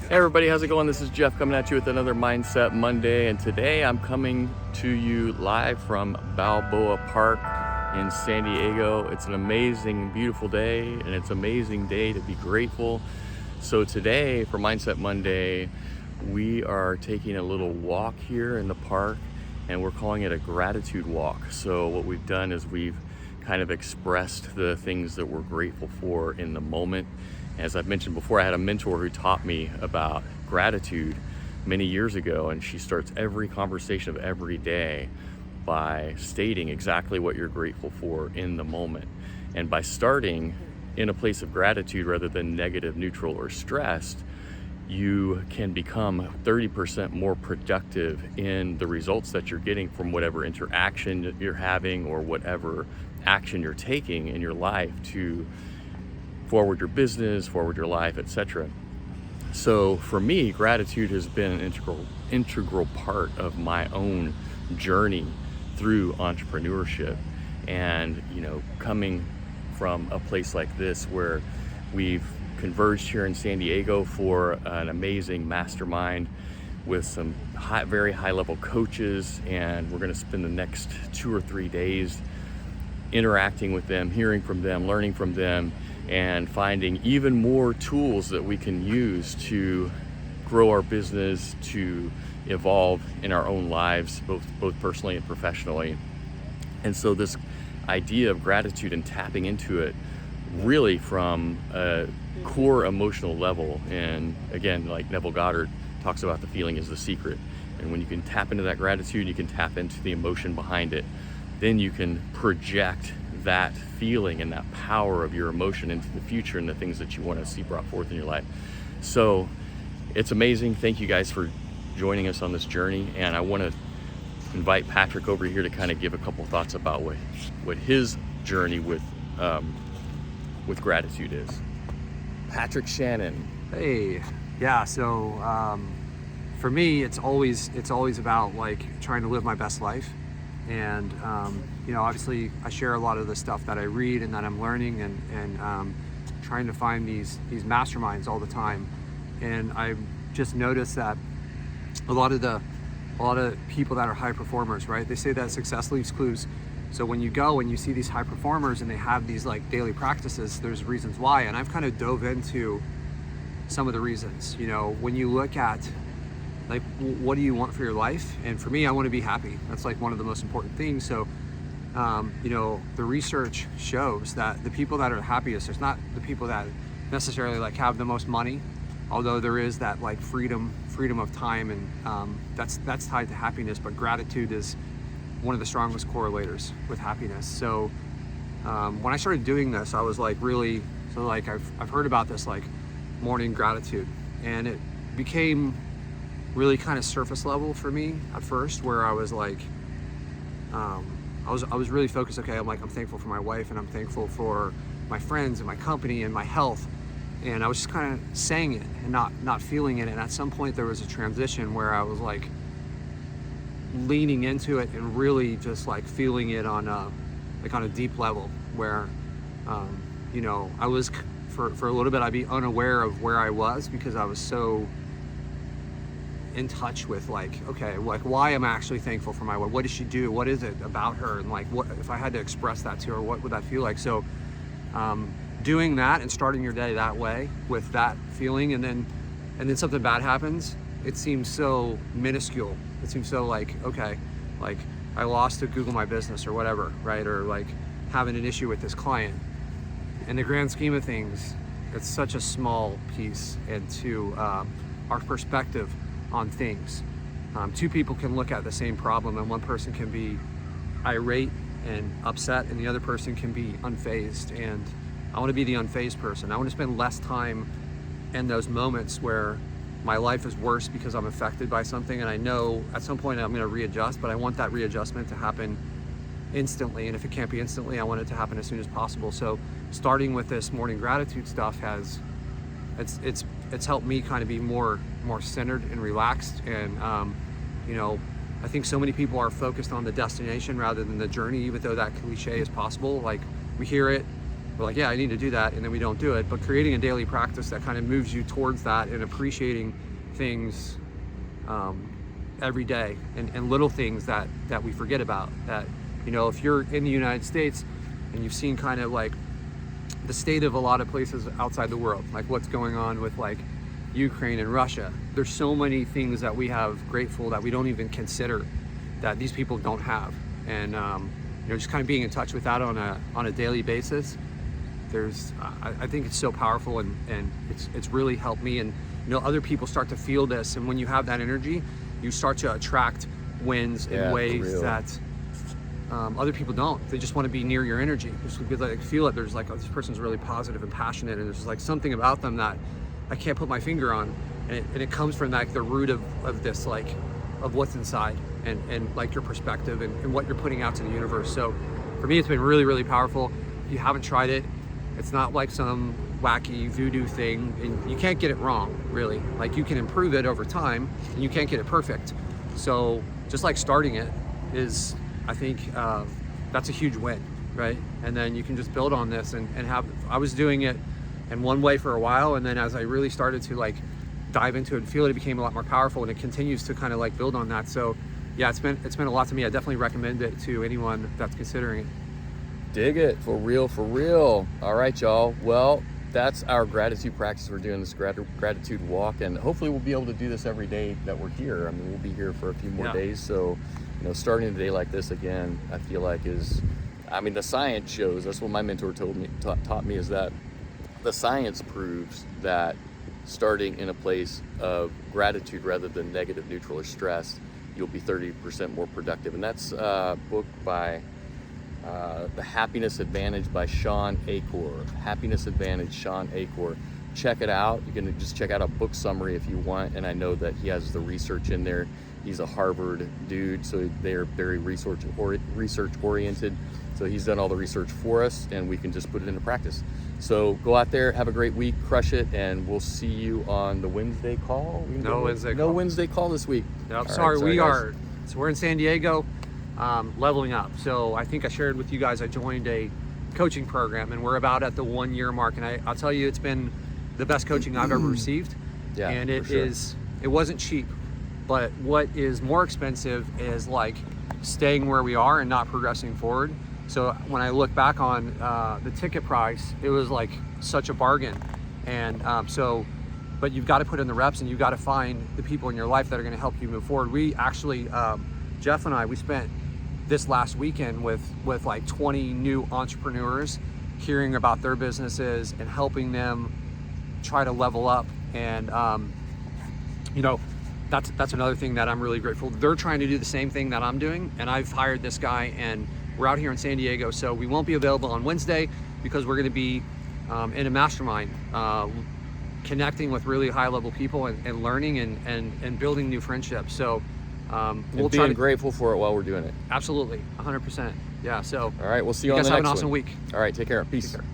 Hey everybody, how's it going? This is Jeff coming at you with another Mindset Monday, and today I'm coming to you live from Balboa Park in San Diego. It's an amazing, beautiful day, and it's an amazing day to be grateful. So today, for Mindset Monday, we are taking a little walk here in the park, and we're calling it a gratitude walk. So what we've done is we've kind of expressed the things that we're grateful for in the moment. As I've mentioned before, I had a mentor who taught me about gratitude many years ago, and she starts every conversation of every day by stating exactly what you're grateful for in the moment. And by starting in a place of gratitude rather than negative, neutral, or stressed, you can become 30% more productive in the results that you're getting from whatever interaction that you're having or whatever action you're taking in your life to forward your business, forward your life, etc. So for me, gratitude has been an integral part of my own journey through entrepreneurship. And coming from a place like this where we've converged here in San Diego for an amazing mastermind with some very high level coaches, and we're going to spend the next 2 or 3 days interacting with them, hearing from them, learning from them, and finding even more tools that we can use to grow our business, to evolve in our own lives, both personally and professionally. And so this idea of gratitude and tapping into it really from a core emotional level, and again, like Neville Goddard talks about, the feeling is the secret. And when you can tap into that gratitude, you can tap into the emotion behind it. Then you can project that feeling and that power of your emotion into the future and the things that you want to see brought forth in your life. So it's amazing. Thank you guys for joining us on this journey. And I want to invite Patrick over here to kind of give a couple thoughts about what his journey with gratitude is. Patrick Shannon. Hey, yeah. So for me, it's always about like trying to live my best life. And obviously I share a lot of the stuff that I read and that I'm learning, and trying to find these masterminds all the time. And I just noticed that a lot of people that are high performers, right? They say that success leaves clues. So when you go and you see these high performers and they have these like daily practices, there's reasons why. And I've kind of dove into some of the reasons. When you look at like, what do you want for your life? And for me, I want to be happy. That's like one of the most important things. So, the research shows that the people that are happiest, it's not the people that necessarily like have the most money, although there is that like freedom of time, and that's tied to happiness. But gratitude is one of the strongest correlators with happiness. So, when I started doing this, I was like I've heard about this like morning gratitude, and it became really kind of surface level for me at first, where I was like, I was really focused. Okay, I'm thankful for my wife, and I'm thankful for my friends and my company and my health. And I was just kind of saying it and not feeling it. And at some point there was a transition where I was like leaning into it and really just like feeling it on a deep level, where, I was for a little bit, I'd be unaware of where I was because I was so in touch with okay, why am I actually thankful for my wife? What does she do? What is it about her? And like, what if I had to express that to her, what would that feel like? So doing that and starting your day that way with that feeling, and then something bad happens, it seems so minuscule. It seems so okay, I lost to Google My Business or whatever, right? Or like having an issue with this client. In the grand scheme of things, it's such a small piece into our perspective on things. Two people can look at the same problem, and one person can be irate and upset, and the other person can be unfazed. And I want to be the unfazed person. I want to spend less time in those moments where my life is worse because I'm affected by something, and I know at some point I'm going to readjust, but I want that readjustment to happen instantly. And if it can't be instantly, I want it to happen as soon as possible. So starting with this morning gratitude stuff it's helped me kind of be more centered and relaxed. And I think so many people are focused on the destination rather than the journey, even though that cliche is possible. Like, we hear it we're like, yeah, I need to do that, and then we don't do it. But creating a daily practice that kind of moves you towards that and appreciating things every day, and little things that we forget about. That, you know, if you're in the United States and you've seen kind of like the state of a lot of places outside the world, like what's going on with like Ukraine and Russia, there's so many things that we have grateful that we don't even consider that these people don't have. And you know, just kind of being in touch with that on a daily basis, I think it's so powerful, and it's really helped me. And you know, other people start to feel this, and when you have that energy, you start to attract wins in ways that other people don't. They just want to be near your energy, just because they feel it. There's like, oh, this person's really positive and passionate, and there's like something about them that I can't put my finger on, and it comes from like the root of this, like of what's inside, and like your perspective and what you're putting out to the universe. So for me, it's been really, really powerful. If you haven't tried it, it's not like some wacky voodoo thing, and you can't get it wrong, really. Like, you can improve it over time, and you can't get it perfect. So just like starting it is, I think that's a huge win, right? And then you can just build on this and have. I was doing it in one way for a while, and then as I really started to like dive into it and feel it, it became a lot more powerful, and it continues to kind of like build on that. So yeah, it's been a lot to me. I definitely recommend it to anyone that's considering it. Dig it, for real, for real. All right, y'all. Well, that's our gratitude practice. We're doing this gratitude walk, and hopefully we'll be able to do this every day that we're here. I mean, we'll be here for a few more days. So, you know, starting a day like this again, I feel like the science shows, that's what my mentor taught me, is that the science proves that starting in a place of gratitude rather than negative, neutral, or stress, you'll be 30% more productive. And that's a book by The Happiness Advantage by Sean Achor. Happiness Advantage, Sean Achor. Check it out. You can just check out a book summary if you want, and I know that he has the research in there. He's a Harvard dude, so they're very research oriented. So he's done all the research for us, and we can just put it into practice. So go out there, have a great week, crush it, and we'll see you on the Wednesday call. No Wednesday call this week. Yep. Sorry, we're in San Diego, leveling up. So I think I shared with you guys, I joined a coaching program, and we're about at the 1 year mark. And I'll tell you, it's been the best coaching I've ever received. Yeah, and it sure. it wasn't cheap, but what is more expensive is like staying where we are and not progressing forward. So when I look back on the ticket price, it was like such a bargain. And but you've got to put in the reps, and you've got to find the people in your life that are going to help you move forward. We actually, Jeff and I, we spent this last weekend with like 20 new entrepreneurs, hearing about their businesses and helping them try to level up. And you know, that's another thing that I'm really grateful. They're trying to do the same thing that I'm doing, and I've hired this guy, and we're out here in San Diego. So we won't be available on Wednesday because we're going to be in a mastermind, connecting with really high level people and learning and building new friendships. So we'll be grateful for it while we're doing it. Absolutely, 100%. Yeah. So all right, we'll see you on the next one. Have an awesome week. All right, take care. Peace. Take care.